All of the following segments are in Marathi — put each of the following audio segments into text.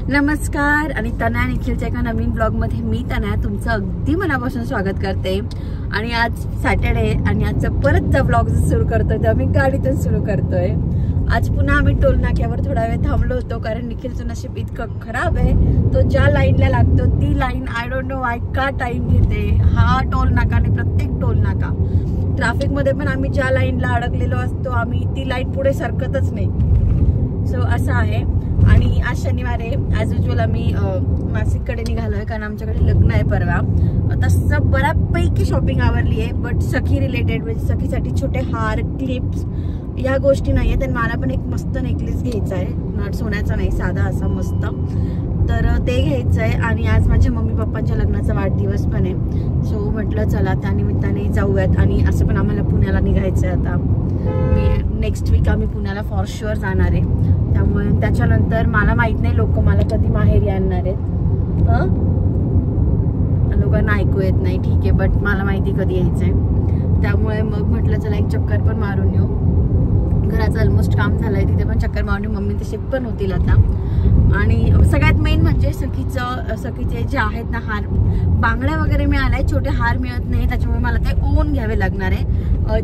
नमस्कार आणि तनया निखिलच्या एका नवीन ब्लॉगमध्ये मी तनया तुमचं अगदी मनापासून स्वागत करते। आणि आज सॅटर्डे आणि आजचं परत ब्लॉग सुरू करतोय तर आम्ही गाडीतून सुरू करतोय। आज पुन्हा आम्ही टोल नाक्यावर थोडा वेळ थांबलो होतो कारण निखिलचं नशीब इतकं खराब आहे, तो ज्या लाईनला लागतो ती line I don't know Y का टाइम घेते। हा टोल नाका आणि प्रत्येक टोल नाका ट्रॅफिक मध्ये पण आम्ही ज्या लाईनला अडकलेलो असतो आम्ही ती लाईन पुढे सरकतच नाही। सो असं आहे। आणि आज शनिवार आहे, ॲज युजल आम्ही नाशिककडे निघालोय कारण आमच्याकडे लग्न आहे परवा। तसं बऱ्यापैकी शॉपिंग आवरली आहे, बट सखी रिलेटेड म्हणजे सखीसाठी छोटे हार क्लिप्स या गोष्टी नाही आहेत। आणि मला पण एक मस्त नेकलेस घ्यायचा आहे, सोन्याचा नाही साधा असा मस्त, तर ते घ्यायचं आहे। आणि आज माझ्या मम्मी पप्पांच्या लग्नाचा वाढदिवस पण आहे, सो म्हटलं चला त्या निमित्ताने जाऊयात। आणि असं पण आम्हाला पुण्याला निघायचं आहे, आता मी नेक्स्ट वीक आम्ही पुण्याला फॉर शुअर जाणार आहे। त्यामुळे त्याच्यानंतर मला माहित नाही लोक मला कधी माहेरी आणणार आहेत, लोकांना ऐकू येत नाही ठीक आहे, बट मला माहिती कधी यायचंय। त्यामुळे मग म्हटलं चला एक चक्कर पण मारून येऊ, घराचं ऑलमोस्ट काम झालंय, तिथे पण चक्कर मारून मम्मी ते शिफ्ट पण होतील आता। आणि सगळ्यात मेन म्हणजे सखीचे जे आहेत ना हार बांगड्या वगैरे मिळाल्या, छोटे हार मिळत नाही, त्याच्यामुळे मला ते ओन घ्यावे लागणार आहे।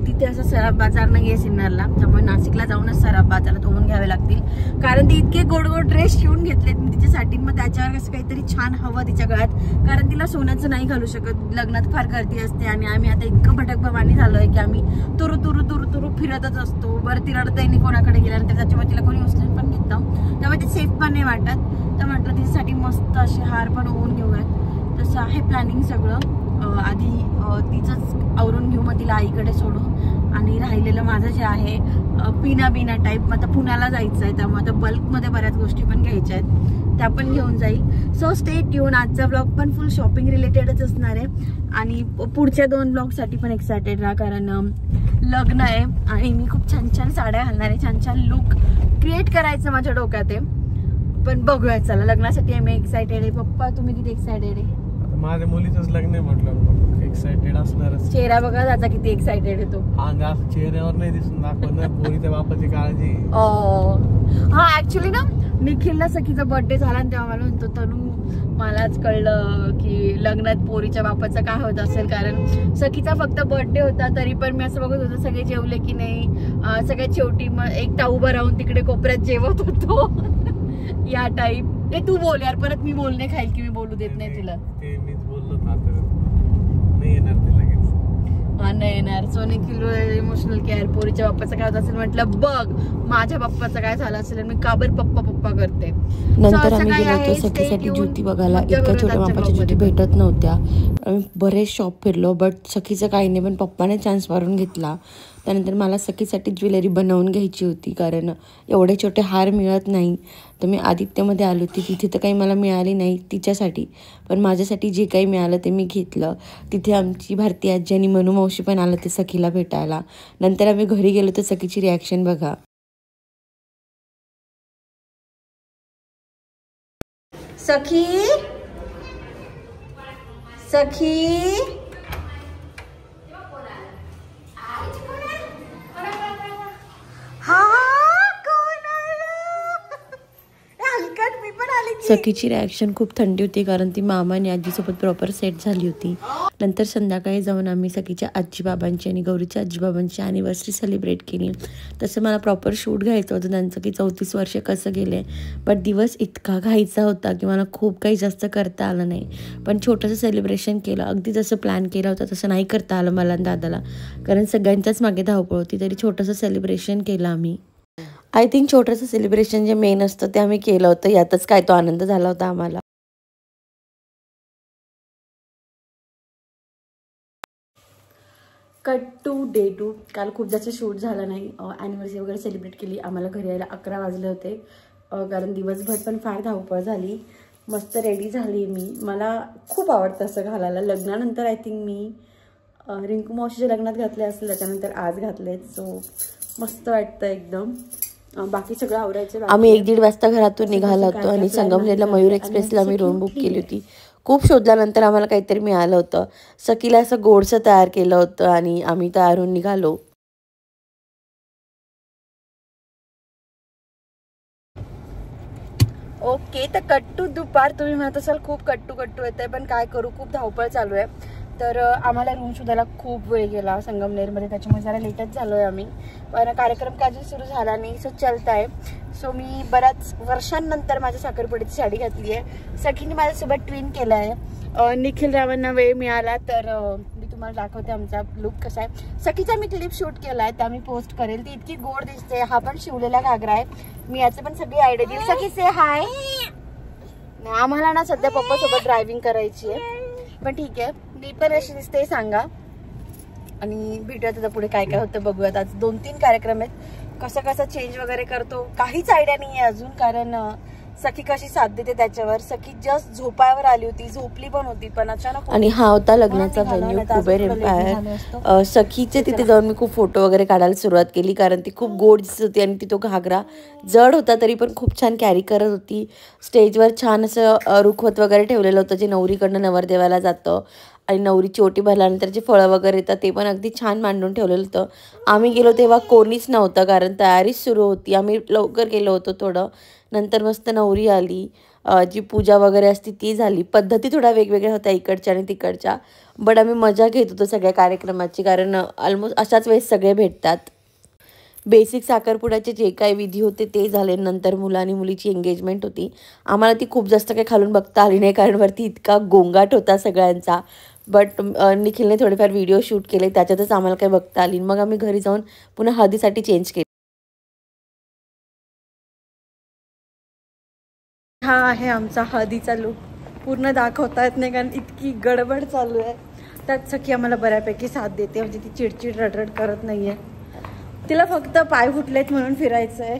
तिथे असं सराफ बाजार नाही आहे सिन्नरला, त्यामुळे नाशिकला जाऊनच सराफ बाजारात ओन घ्यावे लागतील कारण ती इतके गोड गोड ड्रेस शिवून घेतलेत मी तिच्यासाठी। मग त्याच्यावर असं काहीतरी छान हवं तिच्या गळ्यात, कारण तिला सोन्याचं नाही घालू शकत, लग्नात फार गर्दी असते। आणि आम्ही आता इतकं भटकभवानी झालोय की आम्ही तुरु तुरु तुरु तुरु फिरतच असतो, बरं ती रडताही कोणाकडे गेल्यानंतर त्याच्यामुळे तिला कोणी उचलून पण घेतं, त्यामुळे ते सेफ पण नाही वाटत। तर म्हटलं तिच्यासाठी मस्त असे हार पण ओन घेऊयात, तसं आहे प्लॅनिंग सगळं। आधी तिचंच आवरून घेऊ, मग तिला आईकडे सोडू। आणि राहिलेलं माझं जे आहे पिना बिना टाईप, मग आता पुण्याला जायचं आहे त्यामुळे आता बल्कमध्ये बऱ्याच गोष्टी पण घ्यायच्या आहेत, त्या पण घेऊन जाईल। सो स्टे ट्यून, आजचा ब्लॉग पण फुल शॉपिंग रिलेटेडच असणार आहे। आणि पुढच्या 2 ब्लॉगसाठी पण एक्सायटेड राहा कारण लग्न आहे आणि मी खूप छान छान साड्या घालणार आहे, छान छान लुक क्रिएट करायचं माझ्या डोक्यात आहे। पण बघूया चला, लग्नासाठी मी एक्सायटेड आहे। पप्पा तुम्ही किती एक्सायटेड आहे? माझ्या मुलीचंच लग्न आहे म्हटलं एक्सायटेड असणारच। चेहरा बघा त्याचा किती एक्सायटेड आहे तो, चेहऱ्यावर नाही दिसून दाखवत पोरीच्या बापाची काळजी। हा ऍक्च्युली ना निखिलला सखीचा बर्थडे झाला आणि तेव्हा मला म्हणतो तनू मलाच कळलं की लग्नात पोरीच्या बापाचं काय होत असेल, कारण सखीचा फक्त बर्थडे होता तरी पण मी असं बघत होतो सगळे जेवले की नाही, सगळ्यात शेवटी मग एकटा उभं राहून तिकडे कोपऱ्यात जेवत होतो या टाईप। ते तू बोल यार, परत मी बोलणे खाईल की मी बोलू देत नाही तुला। ते मीच बोललो ना, नाही येणार ते लगेच, हा नाही येणार। सो निखिल इमोशनल केअर पोरीच्या बाप्पाचं काय होत असेल, म्हटलं बघ माझ्या बाप्पाचं काय झालं असेल, मी काबर पप्पा पप्पा करते। नंतर आम्ही गेलो होतो सखीसाठी ज्योती बघायला, इतक्या छोट्या मापाच्या ज्योती भेटत नव्हत्या, आम्ही बरेच शॉप फिरलो, बट सखीचं काही नाही, पण पप्पाने चान्स मारून घेतला। त्यानंतर मला सखीसाठी ज्वेलरी बनवून घ्यायची होती कारण एवढे छोटे हार मिळत नाही, तर मी आदित्यमध्ये आलो होती, तिथे तर काही मला मिळाली नाही तिच्यासाठी, पण माझ्यासाठी जे काही मिळालं ते मी घेतलं। तिथे आमची भारती आजी आणि मनू मावशी पण आलं ते सखीला भेटायला। नंतर आम्ही घरी गेलो तर सखीची रिॲक्शन बघा। सखी सखी सखीची रिॲक्शन खूप थंडी होती कारण ती मामा आणि आजीसोबत प्रॉपर सेट झाली होती। नंतर संध्याकाळी जाऊन आम्ही सखीच्या आजीबाबांची आणि गौरीच्या आजीबाबांची ॲनिव्हर्सरी सेलिब्रेट केली। तसं मला प्रॉपर शूट घ्यायचं होतं त्यांचं की 34 वर्ष कसं गेले, बट दिवस इतका घाईचा होता की मला खूप काही जास्त करता आलं नाही, पण छोटंसं सेलिब्रेशन केलं। अगदी जसं प्लॅन केलं होतं तसं नाही करता आलं मला आणि दादाला, कारण सगळ्यांच्याच मागे धावपळ होती, तरी छोटंसं सेलिब्रेशन केलं आम्ही। आय थिंक छोटंसं सेलिब्रेशन जे मेन असतं ते आम्ही केलं होतं, यातच काय तो आनंद झाला होता आम्हाला। कट टू डे 2, काल खूप जास्त शूट झालं नाही, ॲनिव्हर्सरी वगैरे सेलिब्रेट केली। आम्हाला घरी यायला 11 वाजले होते कारण दिवसभर पण फार धावपळ झाली। मस्त रेडी झाली मी, मला खूप आवडतं असं घालायला। लग्नानंतर आय थिंक मी रिंकू मावशीच्या लग्नात घातले असेल, त्याच्यानंतर आज घातलेत, सो मस्त वाटतं एकदम। बाकी सगळं आवरायचं। आम्ही 1-1.5 वाजता घरातून निघालो होतो आणि संगमनेरला मयूर एक्सप्रेसला आम्ही रूम बुक केली होती। खूप शोधल्यानंतर आम्हाला काहीतरी मिळालं होतं, सखीला असं गोडसं तयार केलं होतं आणि आम्ही तयार होऊन निघालो। ओके, तर कट्टू दुपार. तुम्ही म्हणत असाल खूप कट्टू येते, पण काय करू, खूप धावपळ चालू आहे. तर आम्हाला रूम शोधायला खूप वेळ गेला संगमनेरमध्ये, त्याच्यामुळे जरा लेटच झालो आहे आम्ही. पण कार्यक्रम काय अजून सुरू झाला नाही, सो चलत आहे. सो मी बऱ्याच वर्षांनंतर माझ्या साखरपुड्याची साडी घातली आहे. सखीने माझ्यासोबत ट्विन केलं आहे. निखिल रावांना वेळ मिळाला तर मी तुम्हाला दाखवते आमचा लुक कसा आहे. सखीचा मी क्लिप शूट केला आहे, त्या मी पोस्ट करेल. ती इतकी गोड दिसते. हा पण शिवलेला घागरा आहे. मी याचं पण सगळी आयडिया दिली. सखी से हाय. आम्हाला ना सध्या पप्पा सोबत ड्रायव्हिंग करायची आहे, पण ठीक आहे. मी पण अशी दिसते सांगा, आणि भेटूया आता पुढे काय काय होतं बघूयात. आज 2-3 कार्यक्रम आहेत. कसं चेंज वगैरे करतो काहीच आयडिया नाही आहे अजून, कारण सखी कशी साथ देते त्याच्यावर. सखी जस्ट झोपायवर आली होती, झोपली पण होती, पण अचानक. आणि हा होता लग्नाचा व्हेन्यू कुबेर एम्पायर. सखीचे तिथे जाऊन मी खूप फोटो वगैरे काढायला सुरुवात केली, कारण ती खूप गोड दिसत होती आणि ती तो घागरा जड होता तरी पण खूप छान कॅरी करत होती. स्टेजवर छान असं रुखवत वगैरे ठेवलेलं होतं, जे नवरीकडनं नवरदेवाला जातं. आणि नवरीची ओटी भरल्यानंतर जे फळं वगैरे येतात ते पण अगदी छान मांडून ठेवलेलं होतं. आम्ही गेलो तेव्हा कोणीच नव्हतं, कारण तयारीच सुरू होती. आम्ही लवकर गेलो होतो थोडं. नंतर मस्त नवरी आली, जी पूजा वगैरे असते ती झाली. पद्धती थोड्या वेगवेगळ्या होत्या इकडच्या आणि तिकडच्या, बट आम्ही मजा घेत होतो सगळ्या कार्यक्रमाची, कारण ऑलमोस्ट अशाच वेळेस सगळे भेटतात. बेसिक साखरपुड्याचे जे काही विधी होते ते झाले. नंतर मुला आणि मुलीची एंगेजमेंट होती. आम्हाला ती खूप जास्त काही खालून बघता आली नाही, कारण वरती इतका गोंगाट होता सगळ्यांचा. बट निखिलने थोडेफार व्हिडिओ शूट केले, त्याच्यातच आम्हाला काही बघता आली. मग आम्ही घरी जाऊन पुन्हा हळदीसाठी चेंज केली. हा आहे आमचा हळदीचा लुक. पूर्ण दाखवता येत नाही कारण इतकी गडबड चालू आहे. त्यात सखी आम्हाला बऱ्यापैकी साथ देते, म्हणजे ती चिडचिड रडरड करत नाहीये. तिला फक्त पाय फुटलेत म्हणून फिरायचं आहे.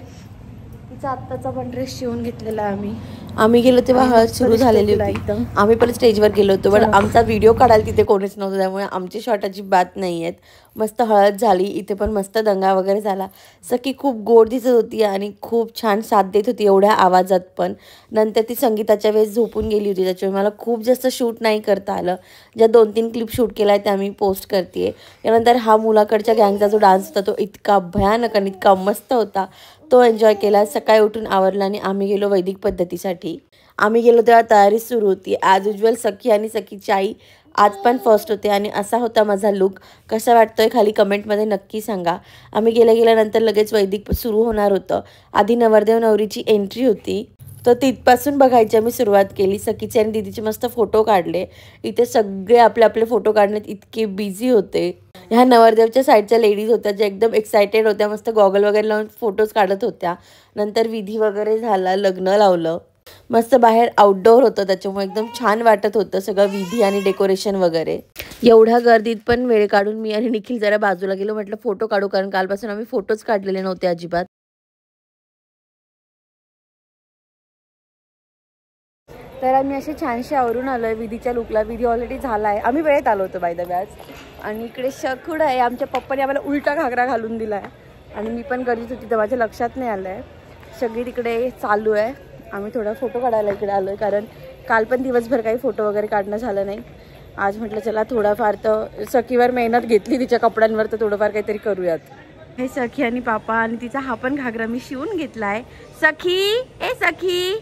तिचा आत्ताचा पण ड्रेस शिवून घेतलेला आहे आम्ही गेलो तेव्हा हळद सुरू झालेली होती. आम्ही पण स्टेजवर गेलो होतो, पण आमचा व्हिडिओ काढायला तिथे कोणीच नव्हतं, त्यामुळे आमचे शॉट अजिबात नाही आहेत. मस्त हळद झाली, इथे पण मस्त दंगा वगैरे झाला. सखी खूप गोड दिसत होती आणि खूप छान साथ देत होती एवढ्या आवाजात पण. नंतर ती संगीताच्या वेळेस झोपून गेली होती, त्याच्यामुळे मला खूप जास्त शूट नाही करता आलं. ज्या 2-3 क्लिप शूट केला आहे त्या मी पोस्ट करते. यानंतर हा मुलाकडच्या गँगचा जो डान्स होता तो इतका भयानक आणि इतका मस्त होता, तो एन्जॉय केला. सकाळी उठून आवरला आणि आम्ही गेलो वैदिक पद्धतीसाठी. आम्ही गेलो तेव्हा तयारी सुरू होती. ॲज युजल सखी आणि सखीची आई आज पण फर्स्ट होते आणि असा होता माझा लुक. कसा वाटतोय खाली कमेंटमध्ये नक्की सांगा. आम्ही गेल्यानंतर लगेच वैदिक सुरू होणार होतं. आधी नवरदेव नवरीची एंट्री होती, तर तिथपासून बघायची आम्ही सुरुवात केली. सखीचे आणि दीदीचे मस्त फोटो काढले. इथे सगळे आपले फोटो काढण्यात इतके बिझी होते. ह्या नवरदेवच्या साईडच्या लेडीज होत्या ज्या एकदम एक्सायटेड होत्या, मस्त गॉगल वगैरे लावून फोटोज काढत होत्या. नंतर विधी वगैरे झाला, लग्न लावलं. मस्त बाहेर आउटडोअर होतं, त्याच्यामुळे एकदम छान वाटत होतं सगळं विधी आणि डेकोरेशन वगैरे. एवढ्या गर्दीत पण वेळ काढून मी आणि निखिल जरा बाजूला गेलो. म्हटलं फोटो काढू, कारण कालपासून आम्ही फोटोज काढलेले नव्हते अजिबात. तर आम्ही असे छानसे आवरून आलो आहे विधीच्या लुकला. विधी ऑलरेडी झाला आहे, आम्ही वेळेत आलो होतो बाय द वे आज. आणि इकडे शकूड आहे, आमच्या पप्पाने आम्हाला उलटा घागरा घालून दिला आहे आणि मी पण गरजेच होती तर माझ्या लक्षात नाही आलं आहे. सगळी तिकडे चालू आहे. आम्ही थोडा फोटो काढायला इकडे आलो आहे, कारण काल पण दिवसभर काही फोटो वगैरे काढणं झालं नाही. आज म्हटलं चला थोडाफार तर सखीवर मेहनत घेतली तिच्या कपड्यांवर, तर थोडंफार काहीतरी करूयात. हे सखी आणि पापा, आणि तिचा हा पण घागरा मी शिवून घेतला आहे. सखी ए सखी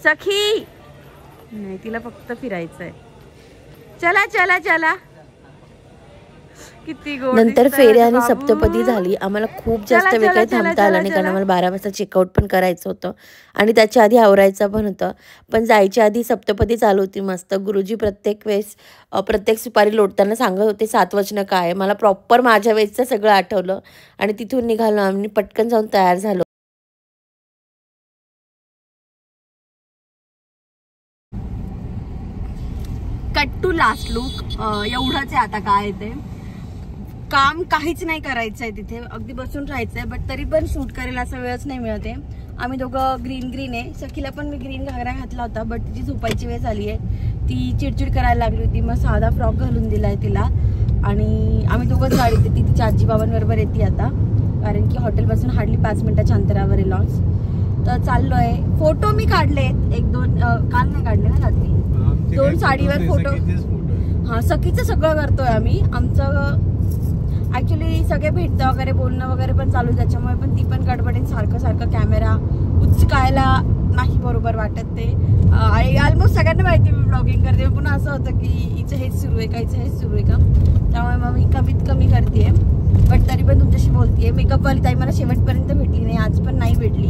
सखी नाही, तिला फक्त फिरायचं आहे. चला चला चला. किती गोड. नंतर फेऱ्या आणि सप्तपदी झाली. आम्हाला खूप जास्त वेळ काही थांबता आला नाही, कारण आम्हाला 12 वाजता चेकआउट पण करायचं होतं आणि त्याच्या आधी आवरायचं पण होतं. पण जायच्या आधी सप्तपदी चालू होती मस्त. गुरुजी प्रत्येक सुपारी लोटताना सांगत होते 7 वचनं काय. मला प्रॉपर माझ्या वेळेचं सगळं आठवलं आणि तिथून निघालो आम्ही. पटकन जाऊन तयार झालो. कट टू लास्ट लुक एवढंच आहे. आता काय ते काम काहीच नाही करायचंय तिथे, अगदी बसून राहायचंय, बट तरी पण शूट करायला असा वेळच नाही मिळते. आम्ही दोघं ग्रीन आहे. सखीला पण मी ग्रीन घागरा घातला होता, बट तिची झोपायची वेळ झाली आहे. ती चिडचिड करायला लागली होती, मग साधा फ्रॉक घालून दिलाय तिला. आणि आम्ही दोघंच गाडीत येते, तिच्या आजीबाबांबरोबर येते आता, कारण की हॉटेलपासून हार्डली 5 मिनिटाच्या अंतरावर आहे लॉन्च. तर चाललोय. फोटो मी काढलेत 1-2, काल नाही काढले ना रात्री. 2 साडीवर फोटो. हा, सखीचं सगळं करतोय आम्ही. आमचं ऍक्च्युली सगळे भेटतं वगैरे, बोलणं वगैरे पण चालू, त्याच्यामुळे पण ती पण गडबडीत सारखं कॅमेरा उचकायला नाही बरोबर वाटत ते. ऑलमोस्ट सगळ्यांना माहिती मी ब्लॉगिंग करते, पण असं होतं की हिचं हेच सुरू आहे का, हिचं हेच सुरू आहे का, त्यामुळे मग मी कमीत कमी करते. बट तरी पण तुमच्याशी बोलते. मेकअपवाली ताई मला शेवटपर्यंत भेटली नाही, आज पण नाही भेटली.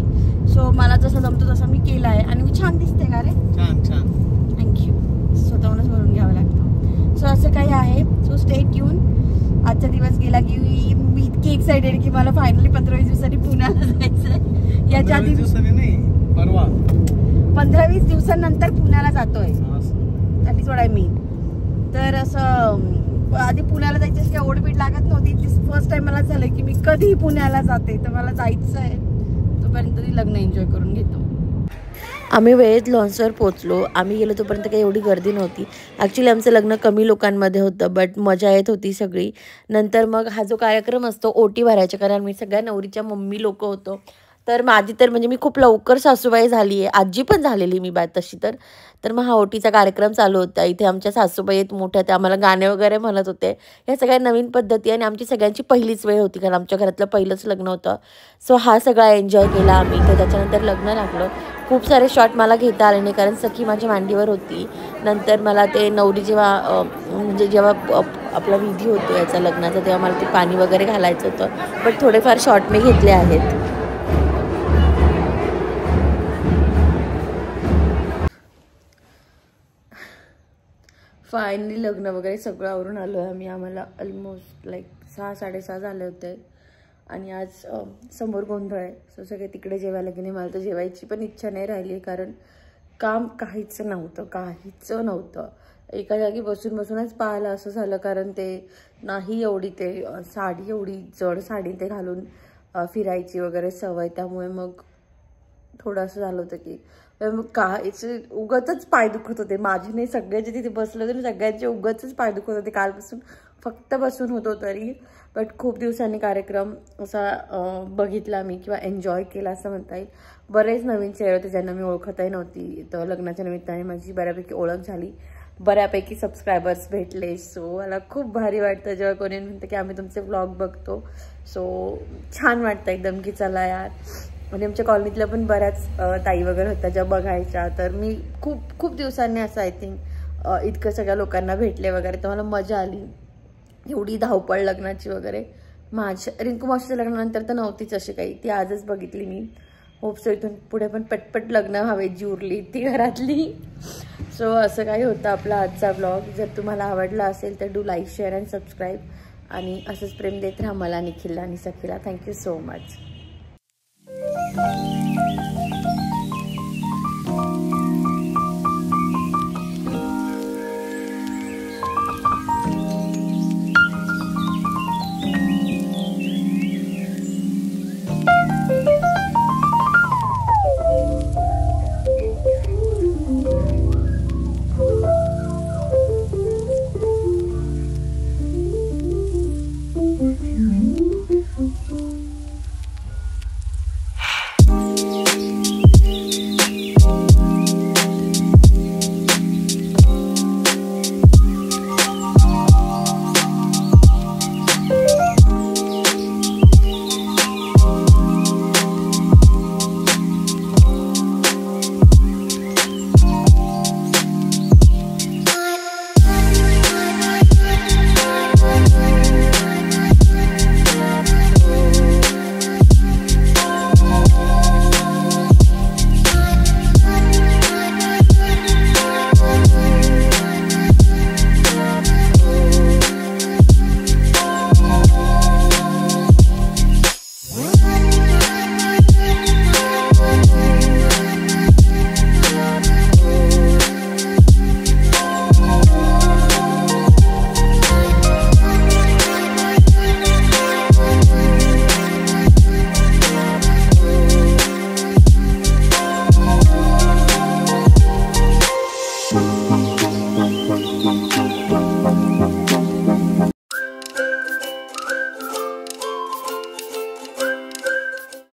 सो मला जसं जमतो तसं मी केलं आहे. आणि मी छान दिसते का रे? छान छान, थँक्यू. स्वतःहूनच भरून घ्यावं लागतं. सो असं काही आहे. So stay tune. आजचा दिवस गेला की मी इतकी एक्साइटेड की मला फायनली 15-20 दिवसांनी पुण्याला जायचंय. याच्या आधी नाही, परवा 15-20 दिवसांनंतर पुण्याला जातोय. That is what I mean. तर असं आधी पुण्याला जायची अशी ओढपीठ लागत नव्हती. फर्स्ट टाइम मला झालं की मी कधी पुण्याला जाते, तर मला जायचं आहे. तोपर्यंत ती लग्न एन्जॉय करून घेतो. आम्ही वेळेत लॉन्सवर पोचलो. आम्ही गेलो तोपर्यंत काही एवढी गर्दी नव्हती. ॲक्च्युली आमचं लग्न कमी लोकांमध्ये होतं, बट मजा येत होती सगळी. नंतर मग हा जो कार्यक्रम असतो ओटी भरायचा, कारण मी सगळ्या नवरीच्या मम्मी लोक होतो. तर माझी तर म्हणजे मी खूप लवकर सासूबाई झाली आहे, आजी पण झालेली मी तशी. तर मग हा ओटीचा कार्यक्रम चालू होता. इथे आमच्या सासूबाई आहेत मोठ्या, त्या आम्हाला गाणे वगैरे म्हणत होते. ह्या सगळ्या नवीन पद्धती आणि आमची सगळ्यांची पहिलीच वेळ होती, कारण आमच्या घरातलं पहिलंच लग्न होतं. सो हा सगळा एन्जॉय केला आम्ही. तर त्याच्यानंतर लग्न लागलं. खूप सारे शॉट मला घेता आले नाही, कारण सखी माझ्या मांडीवर होती. नंतर मला ते नवरी जेव्हा म्हणजे जेव्हा आपला विधी होतो याचा लग्नाचा, तेव्हा मला ते पाणी वगैरे घालायचं होतं. बट थोडेफार शॉट मी घेतले आहेत. फायनली लग्न वगैरे सगळं आवरून आलो आहे आम्ही. आम्हाला ऑलमोस्ट लाईक 6-6:30 झाले होते. आणि आज समोर गोंधळ आहे. सो सगळे तिकडे जेवायला गेले. मला तर जेवायची पण इच्छा नाही राहिली, कारण काम काहीच नव्हतं. एका जागी बसूनच पाहायला असं झालं, कारण ते नाही एवढी ते साडी, एवढी जड साडी ते घालून फिरायची वगैरे सवय. त्यामुळे मग थोडं असं झालं होतं की मग काहीच उगाचच पाय दुखत होते. माझी नाही, सगळ्याचे तिथे बसले होते, सगळ्यांचे उगाचच पाय दुखत होते. कालपासून फक्त बसून होतो तरी. बट खूप दिवसांनी कार्यक्रम असा बघितला मी, किंवा एन्जॉय केला असं म्हणता येईल. बरेच नवीन चेहरे होते ज्यांना मी ओळखतही नव्हती. तर लग्नाच्या निमित्ताने माझी बऱ्यापैकी ओळख झाली, बऱ्यापैकी सबस्क्रायबर्स भेटले. सो मला खूप भारी वाटतं जेव्हा कोणी म्हणतं की आम्ही तुमचे व्लॉग बघतो. सो छान वाटतं एकदम की चला यार. म्हणजे आमच्या कॉलनीतल्या पण बऱ्याच ताई वगैरे होत्या ज्या बघायच्या. तर मी खूप दिवसांनी असं आय थिंक इतकं सगळ्या लोकांना भेटले वगैरे, तर मला मजा आली. एवढी धावपळ लग्नाची वगैरे. माझ्या रिंकू मावशीच्या लग्नानंतर तर नव्हतीच अशी काही, ती आजच बघितली मी. होप्स इथून पुढे पण पटपट लग्न व्हावे, जी उरली ती घरातली. सो असं काही होतं आपला आजचा ब्लॉग. जर तुम्हाला आवडला असेल तर do like, share and subscribe. आणि असंच प्रेम देत राहा मला, निखिलला आणि सखीला. Thank you so much.